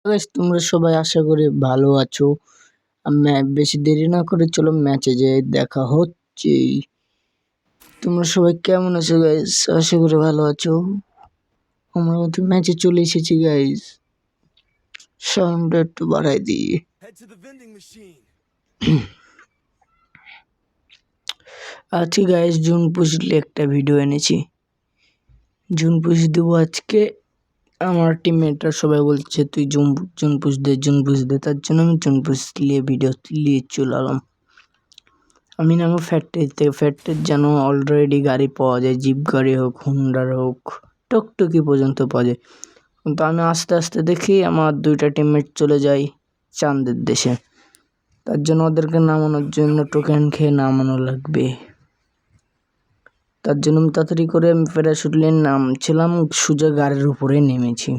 Guys তোমরা সবাই আশা করি ভালো আছো। বেশি দেরি না করে চলো ম্যাচে যে দেখা হচ্ছে। তোমরা সবাই কেমন আছো গাইস? আশা করি ভালো আছো। আমরা তো ম্যাচে চলে এসেছি গাইস। সাউন্ডটা একটু বাড়াই দিই। আজকে গাইস জুন পুষলে একটা ভিডিও এনেছি। জুন পুষ দেবো আজকে। আমার টিমমেটরা সবাই বলছে তুই জুন পুষ দে, তার জন্য আমি জুন পুষ নিয়ে ভিডিও নিয়ে চলে এলাম। আমি নামো ফ্যাক্টরির যেন অলরেডি গাড়ি পাওয়া যায়, জিপ গাড়ি হোক, হুন্ডার হোক, টুকটুকি পর্যন্ত পাওয়া যায়। কিন্তু আমি আস্তে আস্তে দেখি আমার দুইটা টিমমেট চলে যায় চাঁদের দেশে। তার জন্য ওদেরকে নামানোর জন্য টোকেন খেয়ে নামানো লাগবে। তার জন্য তাড়াতাড়ি করে আমি প্যারাশুট নিয়ে নামছিলাম, সোজা গাড়ির উপরে নেমেছি।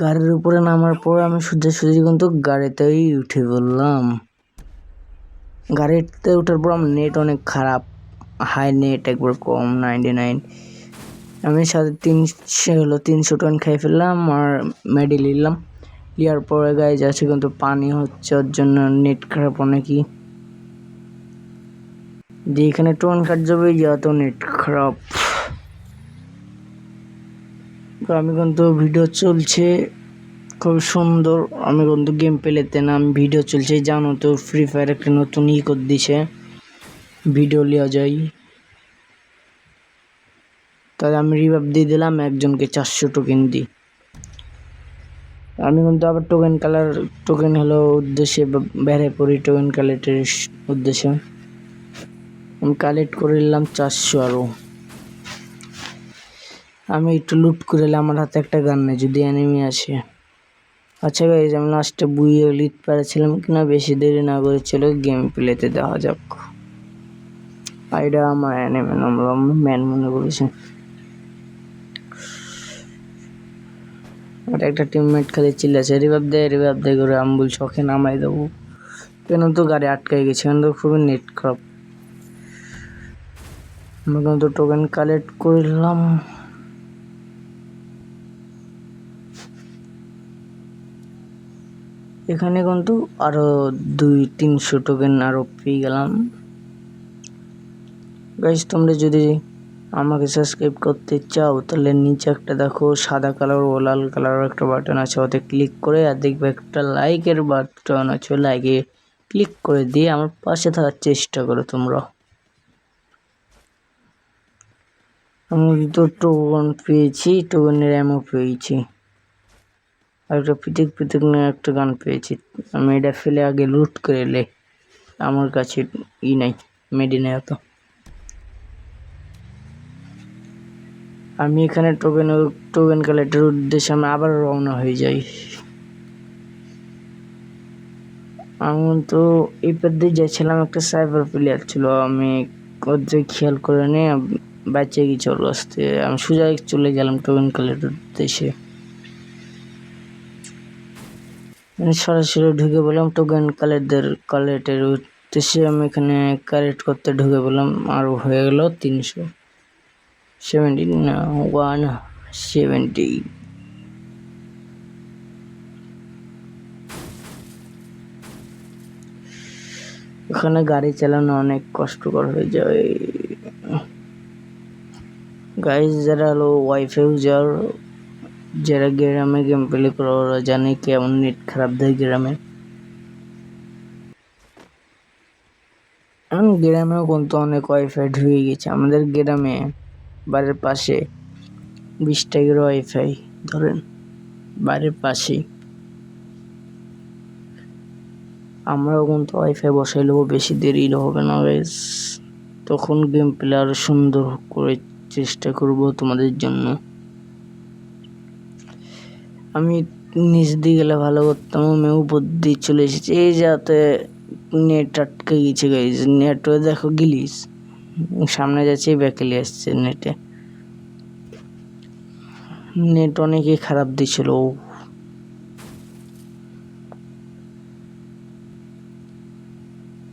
গাড়ির উপরে নামার পর আমি সোজাসুজি কিন্তু গাড়িতেই উঠে বললাম। গাড়িতে ওঠার পর আমার নেট অনেক খারাপ, হাই নেট একবার কম 99। আমি 350 টোকেন খাই ফেললাম আর মেডেল নিলাম। নেওয়ার পরে গায়ে যাচ্ছে কিন্তু পানি হচ্ছে, ওর জন্য নেট খারাপ অনেকই। যেখানে টোকেন কাট যাবে যত নেট খারাপ। আমি কিন্তু ভিডিও চলছে খুব সুন্দর। আমি কিন্তু গেম প্লেতে না, আমি ভিডিও চলছে। জানো তো ফ্রি ফায়ার একটা নতুন করে দিছে, ভিডিও লিয়া যায়। তাই আমি রিভাইভ দিয়ে দিলাম একজনকে 400 টোকেন দিই। আমি কিন্তু আবার টোকেন হলো উদ্দেশ্যে বেড়ে পড়ি, টোকেন কালেক্টের উদ্দেশ্যে আমি কালেক্ট করে নিলাম 400। আরও আমি একটু লুট করে নিলাম, আমার হাতে একটা গান নেই যদি এনিমি আসে। আচ্ছা গাইজ, আমি লাস্টে বুইয়ে লিড পারেছিলাম কিনা বেশি দেরি না করে চলো গেম প্লেতে দেওয়া যাক। আইডা আমার এনিমি নাম্বার ম্যান মনে করেছি। আর একটা টিমমেট খালি চিল্লাছে রিভাইভ দে করে। আমি বলছি ওকে নামাই দেবো, কেন তো গাড়ি আটকাই গেছে, কিন্তু খুবই নেট খারাপ। আমি কিন্তু টোকেন কালেক্ট করলাম। এখানে কিন্তু আরো 200-300 টোকেন আরো পেয়ে গেলাম। গাইস তোমরা যদি আমাকে সাবস্ক্রাইব করতে চাও তাহলে নিচে একটা দেখো সাদা কালার ও লাল কালার একটা বাটন আছে, ওতে ক্লিক করে আর দেখবে একটা লাইকের বাটন আছে, লাইকে ক্লিক করে দিয়ে আমার পাশে থাকার চেষ্টা করো তোমরা। আমি তো টোকেন পেয়েছি, টোকেনের অ্যামো পেয়েছি, আর একটা পিটিক নিয়ে একটা গান পেয়েছি। আমি এটা ফেলে আগে লুট করে এলে, আমার কাছে নাই মেডিনে এত। আমি এখানে টোকেন কালেক্টের উদ্দেশ্যে আমি আবার রওনা হয়ে যাই। আমি তো এই পথ দিয়ে যাচ্ছিলাম, একটা সাইবার প্লেয়ার ছিল, আমি ওদের খেয়াল করে নিয়ে বাঁচে গেছি ওর আসতে। আমি সোজা চলে গেলাম টোকেন কালেক্টের উদ্দেশ্যে। আমি সরাসরি ঢুকে বললাম টোকেন কালেক্টের উদ্দেশ্যে। আমি এখানে কালেক্ট করতে ঢুকে বললাম, আর হয়ে গেল 170। ওখানে গাড়ি চালানো অনেক কষ্টকর হয়ে যায়। গাইজ যারা হলো ওয়াইফাই ইউজার, যারা গ্রামে গেম প্লে করে ওরা জানে কেমন নেট খারাপ দেয় গ্রামে। এখন গ্রামেও কিন্তু অনেক ওয়াইফাই ঢুকে গেছে আমাদের গ্রামে। বাড়ির পাশে 20 টাকার ওয়াইফাই ধরেন, বাড়ির পাশেই। আমরাও কিন্তু ওয়াইফাই বসাই নেবো, বেশি দেরি হবে না গাইজ। তখন গেম প্লে আরো সুন্দর করে চেষ্টা করব তোমাদের জন্য। আমি নিচ দিয়ে গেলে ভালো করতাম, আমি উপর দিয়ে চলে এসেছি। এই যাতে নেট আটকে গেছে গাইজ, নেটও দেখো গিলিস, সামনে যাচ্ছে ব্যাকেলে আসছে নেটে। নেট অনেকই খারাপ দিছিল।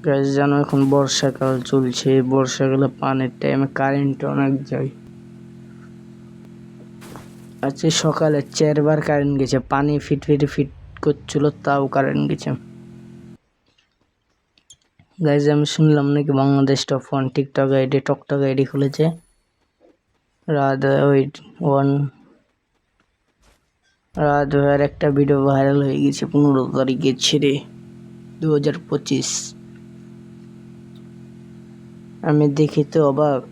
গাইজ জানো এখন বর্ষাকাল চলছে, বর্ষাকালে পানির টাইমে কারেন্ট অনেক যায়। আজকে সকালে 4বার কারেন্ট গেছে, পানি ফিট ফিট ফিট করছিল তাও কারেন্ট গেছে। গাইজ আমি শুনলাম নাকি Bangladesh top 1 TikTok ID TikTok ID খুলেছে। রাত একটা ভিডিও ভাইরাল হয়ে গেছে 15 তারিখে ছেড়ে 2025। আমি দেখি তো অবাক,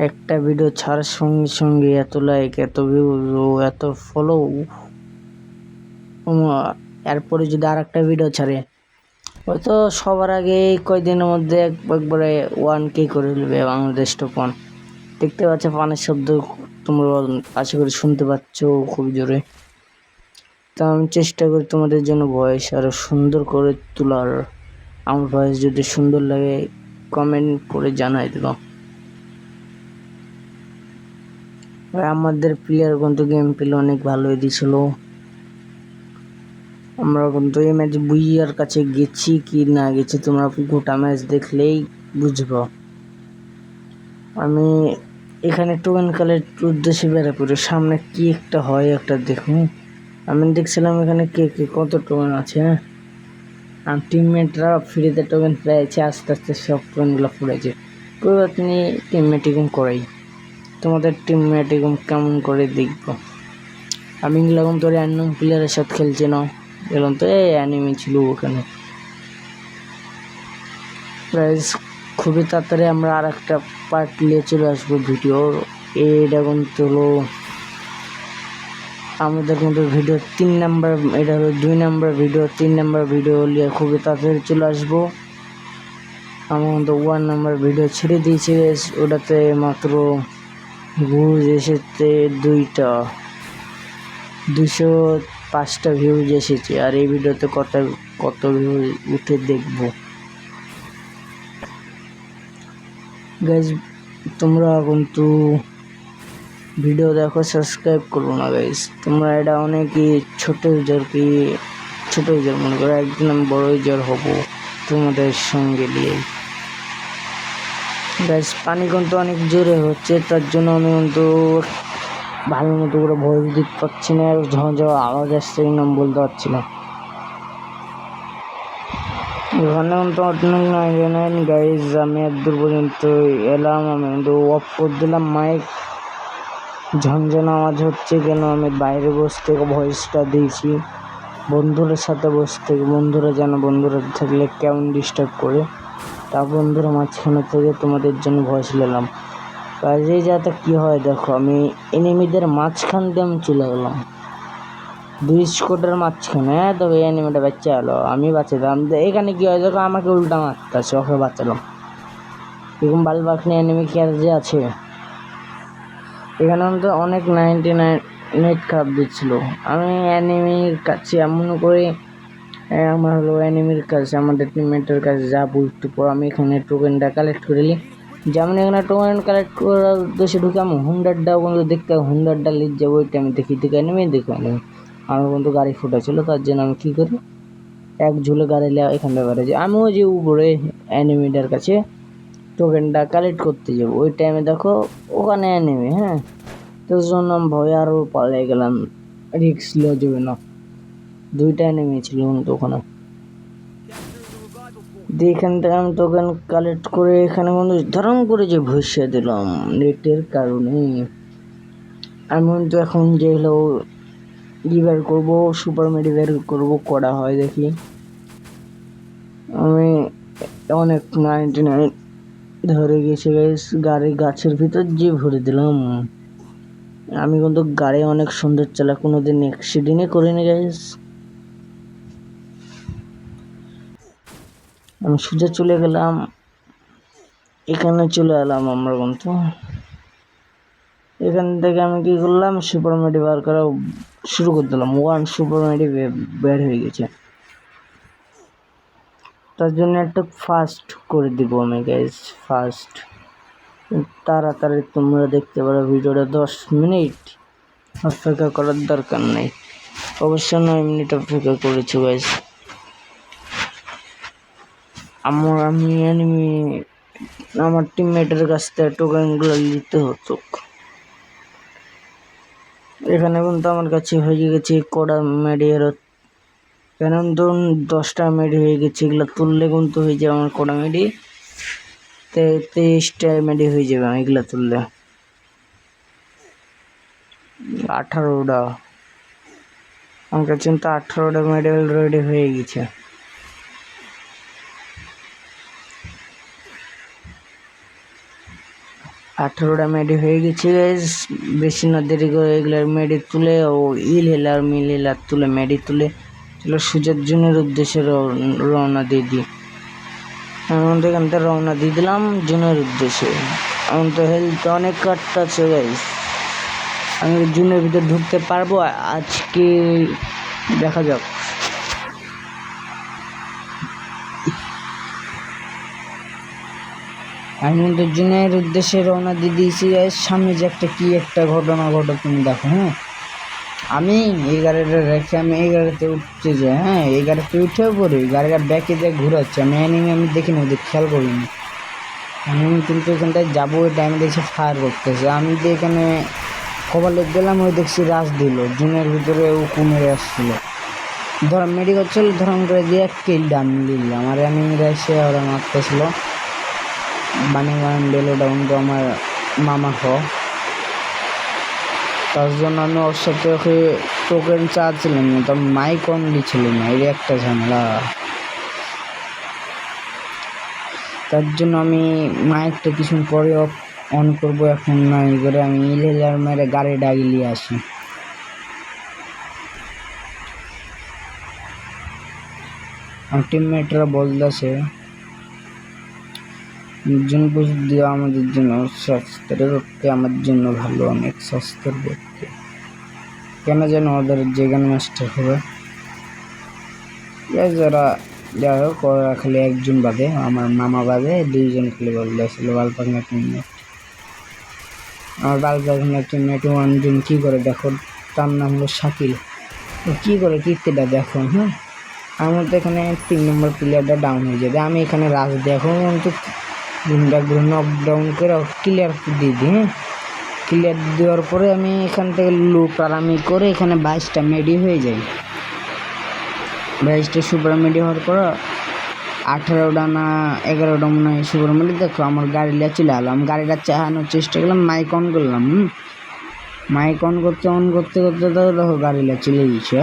একটা ভিডিও ছাড়ার সঙ্গে সঙ্গে এত লাইক, এত ভিউজ ও এত ফলো। এরপরে যদি আর একটা ভিডিও ছাড়ে হয়তো সবার আগে কয়েকদিনের মধ্যে একবারে 1K করে নেবে বাংলাদেশ টপ 1। দেখতে পাচ্ছ পানের শব্দ তোমরা আশা করি শুনতে পাচ্ছ খুব জোরে। তা আমি চেষ্টা করি তোমাদের জন্য ভয়েস আরো সুন্দর করে তোলার। আমার ভয়েস যদি সুন্দর লাগে কমেন্ট করে জানাই দিলাম। আমাদের প্লেয়ার কিন্তু গেম প্লে অনেক ভালো দিছিল। আমরা কিন্তু এই ম্যাচ বুইয়ার কাছে গেছি কি না গেছি তোমরা গোটা ম্যাচ দেখলেই বুঝবো। আমি এখানে টোকেন কালেক্ট উদ্দেশ্যে বেড়া পড়ি, সামনে কি একটা হয় একটা দেখুন। আমি দেখছিলাম এখানে কে কত টোকেন আছে। আর টিমমেটরা ফ্রিতে টোকেন পেয়েছে, আস্তে আস্তে সব টোকেনগুলো ফুরেছে। কেউ আপনি টিমমেট এরকম করাই, তোমাদের টিমমেট এরকম কেমন করে দেখবো। আমি এরকম তোর অ্যান্ডম প্লেয়ারের সাথে খেলছি না, এরকম তো অ্যানিমি ছিল ওখানে। প্রাইস খুবই তাড়াতাড়ি আমরা আর একটা পার্ট নিয়ে চলে আসবো ভিডিওর। এটা কিন্তু হলো আমাদের কিন্তু ভিডিও 3 নাম্বার, এটা হলো 2 নাম্বার ভিডিও। 3 নাম্বার ভিডিও নিয়ে খুবই তাড়াতাড়ি চলে আসবো। আমার কিন্তু 1 নাম্বার ভিডিও ছেড়ে দিয়েছে, ওটাতে মাত্র ভিউজ এসেছে 205টা ভিউজ এসেছে। আর এই ভিডিওতে কত ভিউজ উঠে দেখবো। গাইজ তোমরা কিন্তু ভিডিও দেখো, সাবস্ক্রাইব করবো না গাইজ। তোমরা এটা অনেকই ছোট ইউজার মনে করো, একদিন আমি বড় ইউজার হবো তোমাদের সঙ্গে নিয়ে। গাইজ পানি কিন্তু অনেক জোরে হচ্ছে, তার জন্য আমি কিন্তু ভালো মতো করে ভয়েস দিতে পারছি না, আর ঝড় আওয়াজ আসছে নাম বলতে পারছি না। এখানে কিন্তু অনেক গাইজ আমি একদূর পর্যন্ত এলাম, আমি কিন্তু অফ করে দিলাম মাইক। ঝনঝন আওয়াজ হচ্ছে কেন, আমি বাইরে বসে থেকে ভয়েসটা দিয়েছি বন্ধুদের সাথে বসে থেকে। বন্ধুরা যেন বন্ধুরা থাকলে কেমন ডিস্টার্ব করে, তা বন্ধুরা মাঝখানে থেকে তোমাদের জন্য ভয়েস নিলাম। কাজেই যাতে কি হয় দেখো, আমি এনিমিদের মাঝখান দিয়ে আমি চলে গেলাম 2 স্কোয়াডের মাঝখানে। তবে এনিমিটা বাচ্চা এলো, আমি বাঁচালাম। এখানে কি হয় দেখো, আমাকে উল্টা মারতেছে, ওকে বাঁচালাম। এরকম বাল বাখনি এনিমি কি আর যে আছে। এখানে তো অনেক 99 নেট খারাপ দিচ্ছিল। আমি অ্যানিমির কাছে এমন করে আমার হলো অ্যানিমির কাছে আমাদের টিমমেটের কাছে যা বুঝতে পর আমি এখানে টোকেনটা কালেক্ট করে নিই। যেমন এখানে টোকেন কালেক্ট করার উদ্দেশ্যে ঢুকে আমি হুন্ডারটাও কিন্তু দেখতে হুন্ডারটা লিড যাবো, ওইটা আমি দেখি অ্যানিমি দেখি অ্যানিমি। আমার কিন্তু গাড়ি ফুটা ছিল, তার জন্য আমি কী করি এক ঝুলে গাড়ি এখান থেকে বেড়ে যাই। আমিও যে উপরে অ্যানিমিটার কাছে টোকেনটা কালেক্ট করতে যাবো, ওই টাইমে দেখো ওখানে অ্যানিমি। হ্যাঁ, তোর জন্য আমি ভয়ে আরও পালিয়ে গেলাম, রিক্স লিয়ে যাবে না। 2টা অ্যানিমি ছিল কিন্তু ওখানে। এখান থেকে আমি টোকেন কালেক্ট করে এখানে কিন্তু ধরম করে যে ভসিয়ে দিলাম নেটের কারণে। আমি কিন্তু এখন যে হলো বের করবো, সুপার মেডি বের করবো, করা হয় দেখি। আমি অনেক 99 ধরে গেছে গাড়ি গাছের ভিতর যে ভরে দিলাম। আমি কিন্তু গাড়ি অনেক সুন্দর চালা, কোনোদিন অ্যাক্সিডেন্টই করিনি গাইস। আমি সোজা চলে গেলাম, এখানে চলে এলাম আমরা কিন্তু। এখান থেকে আমি কি করলাম, সুপার মেডি বার করা শুরু করে দিলাম। 1 সুপার মেডি বের হয়ে গেছে, তার জন্য একটা ফাস্ট করে দিব আমি গাইস। ফাস্ট তাড়াতাড়ি তোমরা দেখতে পারো ভিডিওটা 10 মিনিট অপেক্ষা করার দরকার নেই। অবশ্য 9 মিনিট অপেক্ষা করেছি গাইস। আমি এনিমি আমার টিমমেটের কাছ থেকে টোকেনগুলো নিতে হতো। এখানে কিন্তু আমার কাছে হয়ে গেছে কড়া মেডির, কেন ধরুন 10টা মেডি হয়ে গেছে। এগুলো তুললে কিন্তু হয়ে যাবে আমার কড়া মেডি 23টা মেডি হয়ে যাবে এগুলা তুললে। 18টা আমার কাছে কিন্তু 18টা মেডেল রেডি হয়ে গেছে। আঠারোটা মেডি হয়ে গেছে। বেশি না দেরি করে এগুলার মেডি তুলে ও ইল হেলার মিল হেলার তুলে মেডি তুলে চলো সুজার জুনের উদ্দেশ্যে রওনা দিয়ে দিই। এখন তো এখান থেকে রওনা দিয়ে দিলাম জুনের উদ্দেশ্যে। এখন তো হেলথ অনেক কাটতেছে গাইস, আমি জুনের ভিতরে ঢুকতে পারবো আজকে, দেখা যাক। আমি কিন্তু জুনের উদ্দেশ্যে রওনা দিয়ে দিয়েছি। সামনে যে একটা ঘটনা ঘটে তুমি দেখো। হ্যাঁ, আমি এই গাড়িটা রেখে আমি এই গাড়িতে উঠতে যাই। হ্যাঁ, এই গাড়িতে উঠেও পড়ি, গাড়িটা ব্যাকে দিয়ে ঘুরাচ্ছে। আমি দেখিনি, ওদের খেয়াল করিনি। আমি কিন্তু এখানটায় যাবো, ওই টাইমে দেখছি ফায়ার করতেছে। আমি তো এখানে কপালে দিলাম, ওই দেখছি রাশ দিল জুনের ভিতরে, ও কুমেরে আসছিল। ধরম মেডিকেল ছিল, ধরম করে দিয়ে কিল ডাম দিলাম। আর আমি এসে ওরা মারতেছিল বানিয়ান বেলো ডাউন তো আমার মামা হ, তার জন্য আমি ওর সাথে ওকে টোকেন চাচ্ছিলাম না, তো মাইক অন দিচ্ছিল না, এই একটা ঝামেলা। তার জন্য আমি মাইকটা কিছুক্ষণ পরে অন করবো, এখন নাই করে আমি ইলেলার মেরে গাড়ি ডাগিয়ে আসি। আমার টিমমেটরা বলতেছে জুনপুশ দেওয়া আমাদের জন্য স্বাস্থ্যের পক্ষে, আমার জন্য ভালো, অনেক স্বাস্থ্যের পক্ষে। কেন যেন ওদের যেখানে মাস্টার হবে যারা, যাই হোক ওরা খালি একজন বাদে, আমার মামা বাদে 2জন খালি বলতেছিল বালপাখনা টিমমেট। আমার বালপাখনা টিমমেট 1জন কী করে দেখো, তার নাম হলো শাকিল। ও কী করে কীর্তিটা দেখো। হ্যাঁ, আমার তো এখানে 3 নম্বর প্লেয়ারটা ডাউন হয়ে যাবে। আমি এখানে রাজ দেখো কিন্তু নকডাউন করে ক্লিয়ার দিয়ে দিই। হ্যাঁ, ক্লিয়ার দেওয়ার পরে আমি এখান থেকে লুট আর আমি করে এখানে 22টা মেডি হয়ে যাই। 22টা সুপার মেডি হওয়ার পর 18টা না 11টা মনে হয় সুপার মেডি। দেখো আমার গাড়িটা চলে এলাম, গাড়িটা চালানোর চেষ্টা করলাম, মাইক অন করলাম। মাইক অন করতে দেখো গাড়িটা চলে গেছে।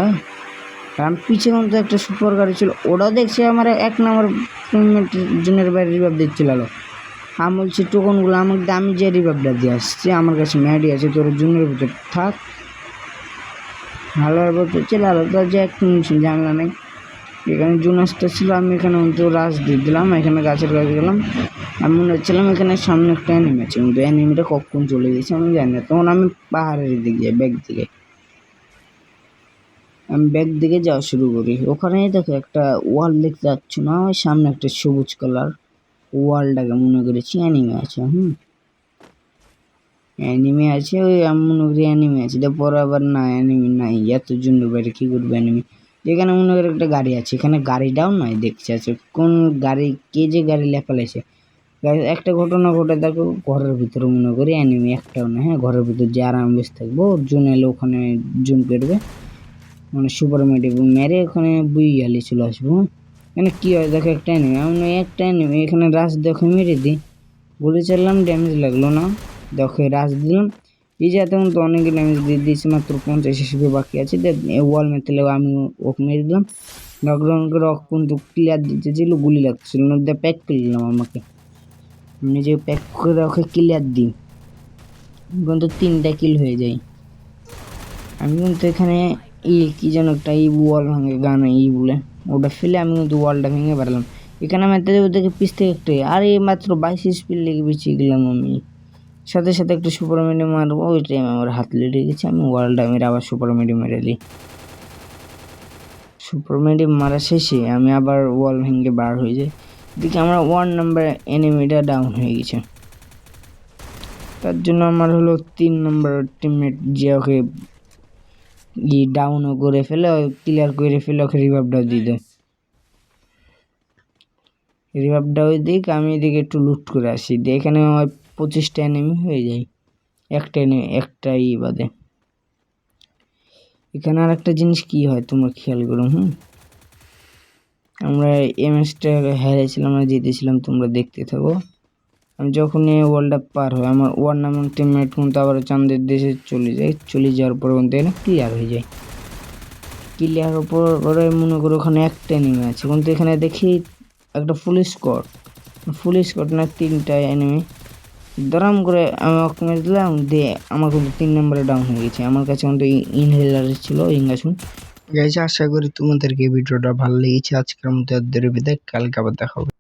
কারণ পিছিয়ে কিন্তু একটা সুপার গাড়ি ছিল, ওটাও দেখছি আমার 1 নম্বর জনের বাইরে রিভাব দিচ্ছিল। আমি বলছি টোকনগুলো আমাকে, আমি যে রিভাবটা দিয়ে আসছি, আমার কাছে ম্যাডি আছে, তোর জুনের ভিতরে থাক। ভালো বলতে চলে আলো তো, যে এক ঝামেলা নেই। এখানে জুন আসতে ছিল, আমি এখানে তো রাশ দিয়ে দিলাম, এখানে গাছের কাছে গেলাম। আমি মনে হচ্ছিলাম এখানে সামনে একটা অ্যানিমি আছে, কিন্তু অ্যানিমিটা কখন চলে গেছে আমি জানি না। তখন আমি পাহাড়ের দিকে যাই, ব্যাক দিকে আমি ব্যাক দিকে যাওয়া শুরু করি। ওখানে দেখো একটা ওয়াল দেখতে যাচ্ছ না, ওই সামনে একটা সবুজ কালার ওয়ালটাকে মনে করেছি অ্যানিমে আছে। অ্যানিমে আছে, ওই আমি মনে করি অ্যানিমে আছে, পরে আবার না অ্যানিমে নাই, এত জন্য বাইরে কী করবে অ্যানিমে। এখানে মনে করি একটা গাড়ি আছে, এখানে গাড়িটাও নাই দেখছি আছে, কোন গাড়ি, কে যে গাড়ি লেপালাইছে। একটা ঘটনা ঘটে দেখো, ঘরের ভিতরে মনে করি অ্যানিমে একটাও না। হ্যাঁ, ঘরের ভিতরে যে আরাম বেশ থাকবো, জুন এলে ওখানে জুন পেটবে, মানে সুপার মেরে ওখানে বুই গালি চলে আসবো। এখানে কী হয় দেখো, একটা অ্যানিমে, আমি একটা অ্যানিমে এখানে রাশ দেখো মেরে দিই, গুলি চাললাম, ড্যামেজ লাগলো না। দেখো রাশ দিলাম, এই যে তখন তো অনেক ড্যামেজ দিয়ে দিয়েছি, মাত্র 50 হিসেবে বাকি আছে। ওয়াল মেরতে লাগবে, আমি ওকে মেরে দিলাম। লকডাউন করে কিন্তু ক্লিয়ার দিতে ছিল, গুলি লাগছিল না, প্যাক করে দিলাম আমাকে, নিজে প্যাক করে ওকে ক্লিয়ার দিই, কিন্তু 3টা কিল হয়ে যায়। আমি কিন্তু এখানে কি যেন একটা ওয়াল ভাঙে গান বলে ওটা ফেলে আমি কিন্তু ওয়ালটা ভেঙে পারলাম। এখানে আমি ওদেরকে পিস থেকে একটু, আর এই মাত্র 22 স্পিড লেগে বেঁচে গেলাম আমি। সাথে সাথে একটু সুপার মিডিয়াম মারবো, ওই টাইম আমার হাত লেগে গেছে, আমি ওয়ালটা মেরে আবার সুপার মিডিয়াম মেরে দিই। সুপার মিডিয়াম মারা শেষে আমি আবার ওয়াল ভেঙে বার হয়ে যাই, দেখি আমার 1 নম্বর এনিমিটা ডাউন হয়ে গেছে। তার জন্য আমার হলো 3 নম্বর টিমমেট যে ওকে ডাউনও করে ফেলে, ক্লিয়ার করে ফেলে, ওকে রিভাইভটাও দিয়ে দেয়। রিভাইভটাও দিক, আমি এদিকে একটু লুট করে আসি, দিয়ে এখানে 25টা এনিমি হয়ে যায়, একটা এনিমি একটাই বাদে। এখানে আর একটা জিনিস কি হয় তোমরা খেয়াল করো। আমরা এই ম্যাচটা হেরেছিলাম, আমরা জিতেছিলাম, তোমরা দেখতে থাকো। আমি যখন এই ওয়ার্ল্ডটা পার হয় আমার ওয়ার নামক টিমমেট কিন্তু আবার চাঁদের দেশে চলে যাওয়ার পর কিন্তু এখানে ক্লিয়ার হয়ে যায়। ক্লিয়ার পরে মনে করো ওখানে একটা এনিমি আছে, কিন্তু এখানে দেখি একটা ফুল স্কোয়াড না 3টা এনিমি দরাম করে আমি ওকে মেরে দিলাম দিয়ে আমার কিন্তু 3 নম্বরে ডাউন হয়ে গেছে। আমার কাছে কিন্তু ইনহেলার ছিল ইঙ্গাসুন। গাইজ আশা করি তোমাদেরকে ভিডিওটা ভালো লেগেছে। আজকের মতো বিদায়, কালকে আবার দেখা হবে।